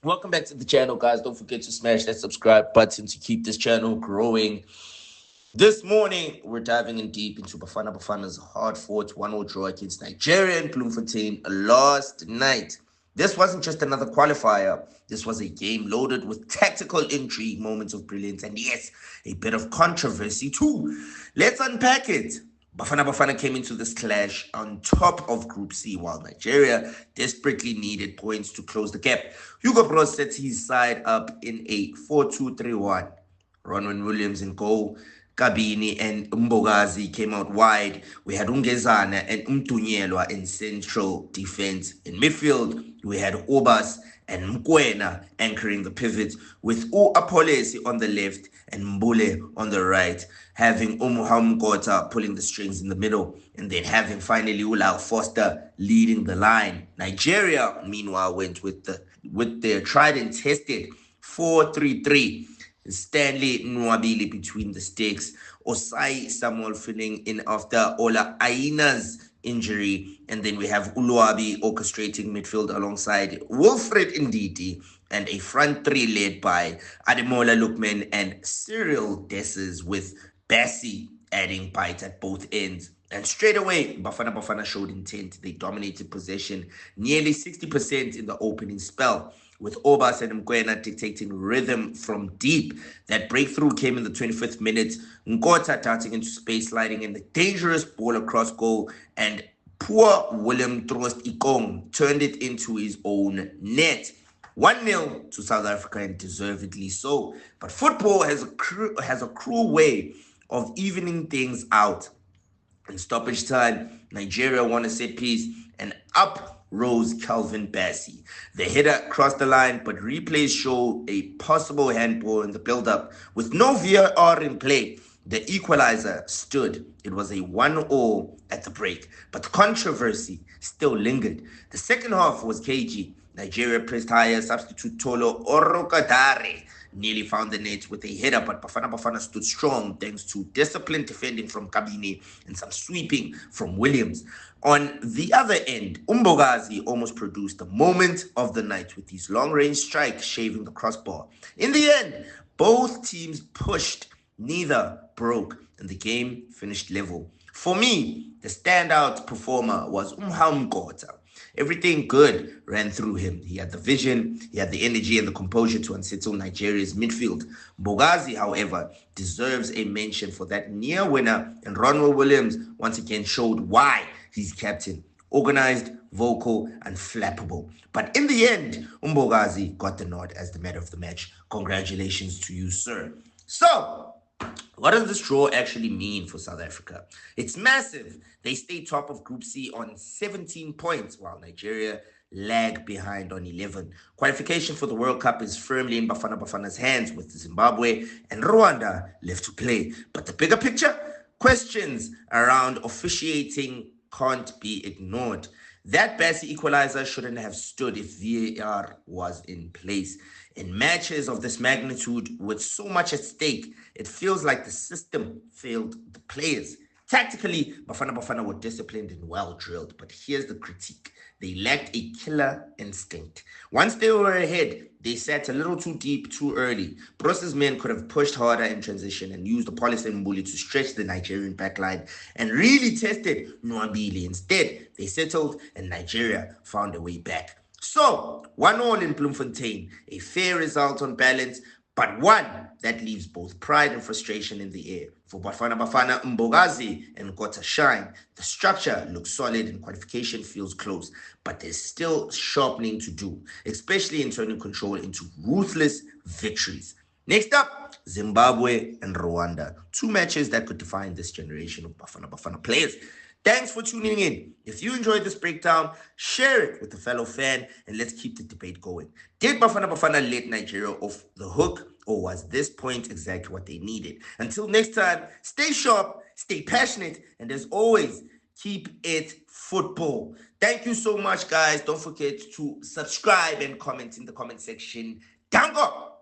Welcome back to the channel, guys. Don't forget to smash that subscribe button to keep this channel growing. This morning, we're diving in deep into Bafana's hard-fought 1-0 draw against Nigeria in Bloemfontein last night. This wasn't just another qualifier. This was a game loaded with tactical intrigue, moments of brilliance, and yes, a bit of controversy too. Let's unpack it. Bafana came into this clash on top of Group C, while Nigeria desperately needed points to close the gap. Hugo Bros sets his side up in a 4-2-3-1. Ronwen Williams in goal. Kabini and Mbogazi came out wide. We had Ungezana and Umtunyelwa in central defense. In midfield, we had Obas and Mkwena anchoring the pivot, with U Apolesi on the left and Mbule on the right, having Umuhamkota pulling the strings in the middle, and then having finally Ulao Foster leading the line. Nigeria, meanwhile, went with their tried and tested 4-3-3. Stanley Nwabili between the sticks, Osai Samuel filling in after Ola Aina's injury, and then we have Uluabi orchestrating midfield alongside Wilfred Ndidi, and a front three led by Ademola Lookman and Cyril Desses, with Bassi adding bite at both ends. And straight away, Bafana showed intent. They dominated possession nearly 60% in the opening spell, with Obas and Mkwena dictating rhythm from deep. That breakthrough came in the 25th minute. Nkota darting into space, sliding in the dangerous ball across goal, and poor William Trost Ikong turned it into his own net. 1-0 to South Africa, and deservedly so. But football has a cruel way of evening things out. In stoppage time, Nigeria won a set piece, and up rose Calvin Bassey. The header crossed the line, but replays show a possible handball in the build-up. With no VAR in play, the equalizer stood. It was a 1-1 at the break, but the controversy still lingered. The second half was cagey. Nigeria pressed higher. Substitute Tolo Orokadare nearly found the net with a header, but Bafana stood strong thanks to disciplined defending from Kabini and some sweeping from Williams. On the other end, Umbogazi almost produced the moment of the night with his long-range strike shaving the crossbar. In the end, both teams pushed, neither broke, and the game finished level. For me, the standout performer was Umhamkota. Everything good ran through him. He had the vision, he had the energy and the composure to unsettle Nigeria's midfield. Bogazi, however, deserves a mention for that near winner, and Ronwen Williams once again showed why he's captain. Organized, vocal, and flappable. But in the end, Umbogazi got the nod as the man of the match. Congratulations to you, sir. So, what does this draw actually mean for South Africa? It's massive. They stay top of Group C on 17 points, while Nigeria lag behind on 11. Qualification for the World Cup is firmly in Bafana's hands, with Zimbabwe and Rwanda left to play. But the bigger picture? Questions around officiating can't be ignored. That Bassi equalizer shouldn't have stood if VAR was in place. In matches of this magnitude, with so much at stake, it feels like the system failed the players. Tactically, Bafana were disciplined and well-drilled, but here's the critique. They lacked a killer instinct. Once they were ahead, they sat a little too deep too early. Bros's men could have pushed harder in transition and used the Polish and Mbuli to stretch the Nigerian backline and really tested Nwabili. Instead, they settled and Nigeria found a way back. So, 1-1 in Bloemfontein, a fair result on balance, but one that leaves both pride and frustration in the air. For Bafana, Mbogazi, and Kota shine. The structure looks solid and qualification feels close, but there's still sharpening to do, especially in turning control into ruthless victories. Next up, Zimbabwe and Rwanda. Two matches that could define this generation of Bafana players. Thanks for tuning in. If you enjoyed this breakdown, share it with a fellow fan and let's keep the debate going. Did Bafana let Nigeria off the hook, or was this point exactly what they needed? Until next time, stay sharp, stay passionate, and as always, keep it football. Thank you so much, guys. Don't forget to subscribe and comment in the comment section. Dango!